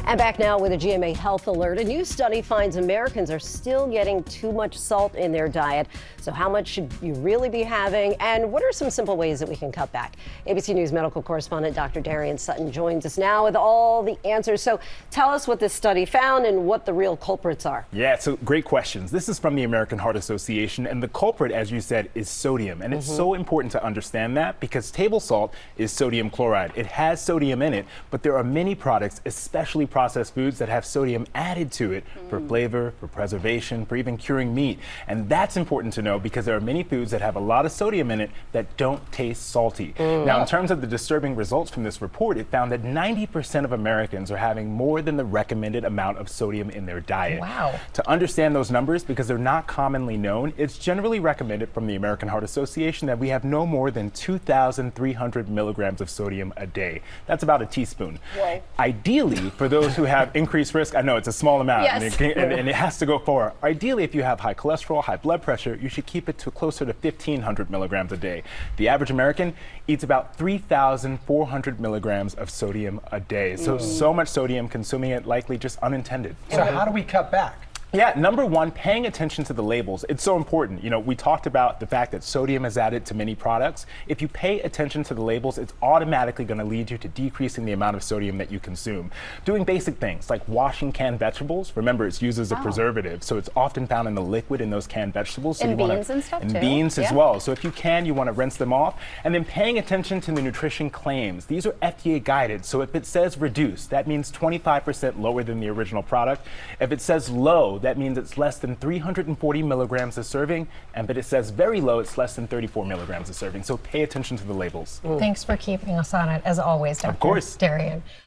And back now with a GMA Health Alert. A new study finds Americans are still getting too much salt in their diet. So how much should you really be having? And what are some simple ways that we can cut back? ABC News medical correspondent Dr. Darien Sutton joins us now with all the answers. So tell us what this study found and what the real culprits are. Yeah, so great questions. This is from the American Heart Association, and the culprit, as you said, is sodium. And it's so important to understand that because table salt is sodium chloride. It has sodium in it, but there are many products, especially processed foods, that have sodium added to it for flavor, for preservation, for even curing meat. And that's important to know because there are many foods that have a lot of sodium in it that don't taste salty. Now, in terms of the disturbing results from this report, it found that 90% of Americans are having more than the recommended amount of sodium in their diet. Wow. To understand those numbers, because they're not commonly known, it's generally recommended from the American Heart Association that we have no more than 2,300 milligrams of sodium a day. That's about a teaspoon. Whoa. Ideally, for those who have increased risk, I know it's a small amount, Yes. and it has to go forward. Ideally, if you have high cholesterol, high blood pressure, you should keep it to closer to 1,500 milligrams a day. The average American eats about 3,400 milligrams of sodium a day. So much sodium, consuming it likely just unintended. So how do we cut back? Yeah, number one, paying attention to the labels. It's so important. You know, we talked about the fact that sodium is added to many products. If you pay attention to the labels, it's automatically going to lead you to decreasing the amount of sodium that you consume. Doing basic things like washing canned vegetables. Remember, it's used as a preservative, so it's often found in the liquid in those canned vegetables. So And you wanna, beans and stuff and too. beans as Yeah. well. So if you can, you want to rinse them off. And then paying attention to the nutrition claims. These are FDA guided, so if it says reduce, that means 25% lower than the original product. If it says low, that means it's less than 340 milligrams a serving, and if it says very low, it's less than 34 milligrams a serving. So pay attention to the labels. Thanks for keeping us on it, as always, Dr. course. Darien.